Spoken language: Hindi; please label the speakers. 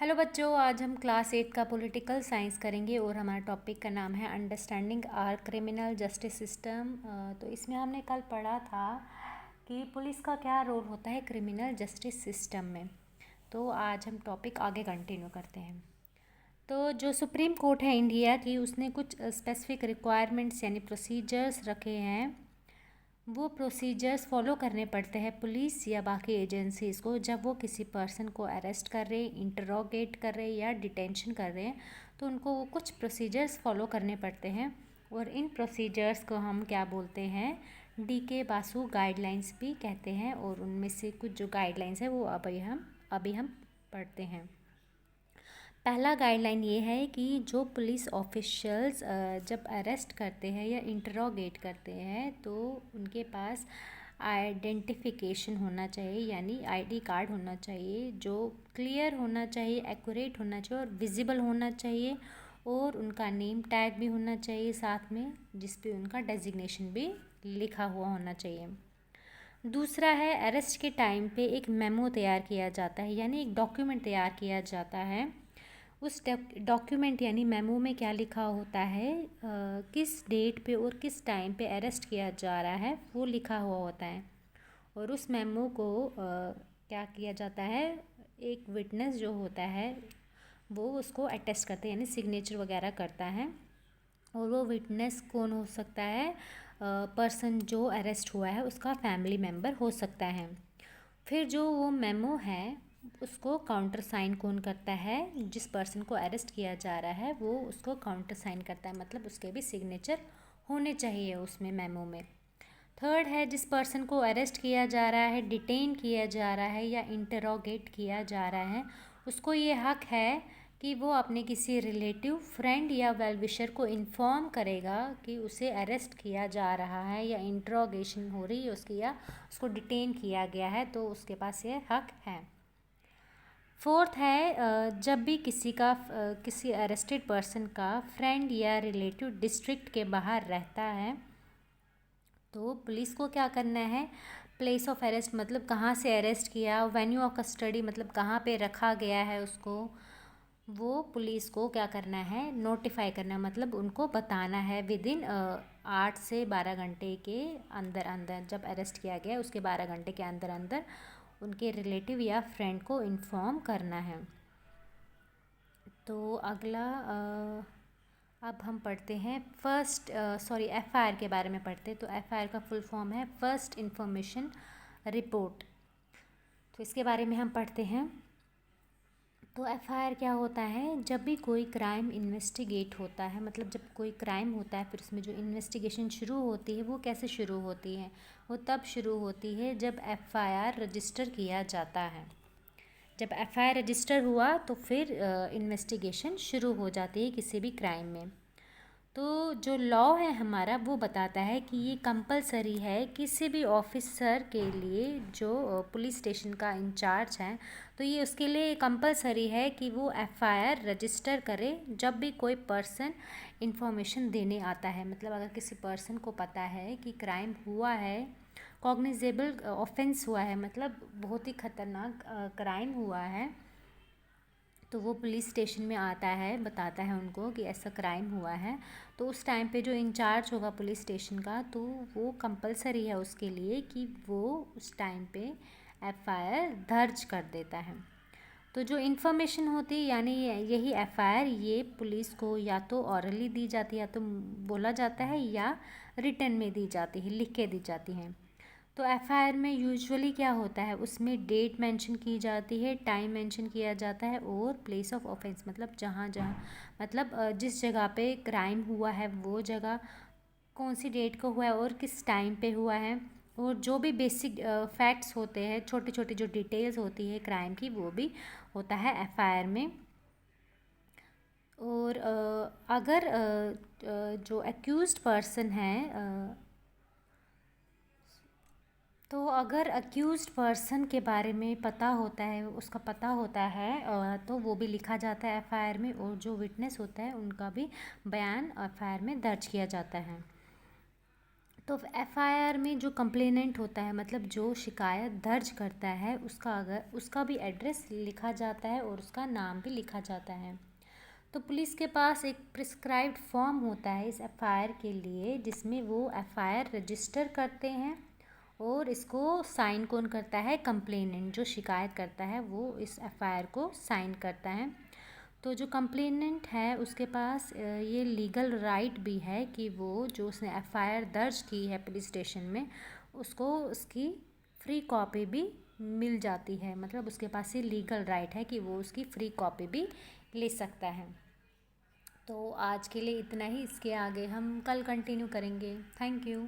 Speaker 1: हेलो बच्चों, आज हम क्लास 8 का पॉलिटिकल साइंस करेंगे और हमारा टॉपिक का नाम है understanding our criminal justice system. तो इसमें हमने कल पढ़ा था कि पुलिस का क्या रोल होता है क्रिमिनल जस्टिस सिस्टम में। तो आज हम टॉपिक आगे कंटिन्यू करते हैं। तो जो सुप्रीम कोर्ट है इंडिया की, उसने कुछ स्पेसिफिक रिक्वायरमेंट्स यानी प्रोसीजर्स रखे हैं। वो प्रोसीजर्स फॉलो करने पड़ते हैं पुलिस या बाकी एजेंसीज़ को जब वो किसी पर्सन को अरेस्ट कर रहे, इंटरोगेट कर रहे या डिटेंशन कर रहे हैं। तो उनको वो कुछ प्रोसीजर्स फॉलो करने पड़ते हैं और इन प्रोसीजर्स को हम क्या बोलते हैं, DK बासु गाइडलाइंस भी कहते हैं। और उनमें से कुछ जो गाइडलाइंस है वो अभी हम पढ़ते हैं। पहला गाइडलाइन ये है कि जो पुलिस ऑफिशियल्स जब अरेस्ट करते हैं या इंटरोगेट करते हैं तो उनके पास आइडेंटिफिकेशन होना चाहिए, यानी ID कार्ड होना चाहिए जो क्लियर होना चाहिए, एक्यूरेट होना चाहिए और विजिबल होना चाहिए। और उनका नेम टैग भी होना चाहिए साथ में, जिस पे उनका डेजिग्नेशन भी लिखा हुआ होना चाहिए। दूसरा है, अरेस्ट के टाइम पे एक मेमो तैयार किया जाता है, यानी एक डॉक्यूमेंट तैयार किया जाता है। उस डॉक्यूमेंट यानी मेमो में क्या लिखा होता है, किस डेट पे और किस टाइम पे अरेस्ट किया जा रहा है वो लिखा हुआ होता है। और उस मेमो को क्या किया जाता है, एक विटनेस जो होता है वो उसको अटेस्ट करते हैं, यानी सिग्नेचर वगैरह करता है। और वो विटनेस कौन हो सकता है, पर्सन जो अरेस्ट हुआ है उसका फैमिली मेम्बर हो सकता है। फिर जो वो मेमो है उसको काउंटर साइन कौन करता है, जिस पर्सन को अरेस्ट किया जा रहा है वो उसको काउंटर साइन करता है, मतलब उसके भी सिग्नेचर होने चाहिए उसमें मेमो में। थर्ड है, जिस पर्सन को अरेस्ट किया जा रहा है, डिटेन किया जा रहा है या इंटरोगेट किया जा रहा है, उसको ये हक है कि वो अपने किसी रिलेटिव, फ्रेंड या वेल विशर को इन्फॉर्म करेगा कि उसे अरेस्ट किया जा रहा है या इंट्रोगेशन हो रही है उसकी, या उसको डिटेन किया गया है, तो उसके पास ये हक है। फोर्थ है, जब भी किसी अरेस्टेड पर्सन का फ्रेंड या रिलेटिव डिस्ट्रिक्ट के बाहर रहता है तो पुलिस को क्या करना है, प्लेस ऑफ अरेस्ट मतलब कहाँ से अरेस्ट किया, वेन्यू ऑफ कस्टडी मतलब कहाँ पे रखा गया है उसको, वो पुलिस को क्या करना है, नोटिफाई करना है, मतलब उनको बताना है विद इन 8 से 12 घंटे के अंदर अंदर, जब अरेस्ट किया गया उसके 12 घंटे के अंदर अंदर उनके रिलेटिव या फ्रेंड को इन्फॉर्म करना है। तो अगला अब हम पढ़ते हैं FIR के बारे में पढ़ते हैं। तो FIR का फुल फॉर्म है फर्स्ट इंफॉर्मेशन रिपोर्ट। तो इसके बारे में हम पढ़ते हैं। तो FIR क्या होता है, जब भी कोई क्राइम इन्वेस्टिगेट होता है, मतलब जब कोई क्राइम होता है फिर उसमें जो इन्वेस्टिगेशन शुरू होती है वो कैसे शुरू होती है, वो तब शुरू होती है जब FIR रजिस्टर किया जाता है। जब FIR रजिस्टर हुआ तो फिर इन्वेस्टिगेशन शुरू हो जाती है किसी भी क्राइम में। तो जो लॉ है हमारा वो बताता है कि ये कंपलसरी है किसी भी ऑफिसर के लिए जो पुलिस स्टेशन का इंचार्ज है, तो ये उसके लिए कंपलसरी है कि वो FIR रजिस्टर करे जब भी कोई पर्सन इंफॉर्मेशन देने आता है। मतलब अगर किसी पर्सन को पता है कि क्राइम हुआ है, कॉग्निजेबल ऑफेंस हुआ है, मतलब बहुत ही खतरनाक क्राइम हुआ है, तो वो पुलिस स्टेशन में आता है, बताता है उनको कि ऐसा क्राइम हुआ है। तो उस टाइम पे जो इंचार्ज होगा पुलिस स्टेशन का, तो वो कंपलसरी है उसके लिए कि वो उस टाइम पे FIR दर्ज कर देता है। तो जो इन्फॉर्मेशन होती है यानी यही FIR ये पुलिस को या तो ऑरली दी जाती है, या तो बोला जाता है, या रिटन में दी जाती है, लिख के दी जाती है। तो FIR में यूजुअली क्या होता है, उसमें डेट मेंशन की जाती है, टाइम मेंशन किया जाता है और प्लेस ऑफ ऑफेंस मतलब जहाँ जहाँ मतलब जिस जगह पे क्राइम हुआ है वो जगह कौन सी डेट को हुआ है और किस टाइम पे हुआ है, और जो भी बेसिक फैक्ट्स होते हैं, छोटी छोटी जो डिटेल्स होती है क्राइम की, वो भी होता है FIR में। और अगर जो एक्यूज्ड पर्सन है, तो अगर अक्यूज़्ड पर्सन के बारे में पता होता है, उसका पता होता है, तो वो भी लिखा जाता है FIR में, और जो विटनेस होता है उनका भी बयान FIR में दर्ज किया जाता है। तो एफआईआर में जो कंप्लेनेंट होता है, मतलब जो शिकायत दर्ज करता है, उसका भी एड्रेस लिखा जाता है और उसका नाम भी लिखा जाता है। तो पुलिस के पास एक प्रिस्क्राइब्ड फॉर्म होता है इस एफआईआर के लिए, जिसमें वो एफआईआर रजिस्टर करते हैं और इसको साइन कौन करता है? कंप्लेनेंट, जो शिकायत करता है वो इस एफआईआर को साइन करता है। तो जो कंप्लेनेंट है उसके पास ये लीगल राइट भी है कि वो जो उसने एफआईआर दर्ज की है पुलिस स्टेशन में, उसको उसकी फ्री कॉपी भी मिल जाती है। मतलब उसके पास ये लीगल राइट है कि वो उसकी फ्री कॉपी भी ले सकता है। तो आज के लिए इतना ही, इसके आगे हम कल कंटिन्यू करेंगे। Thank you.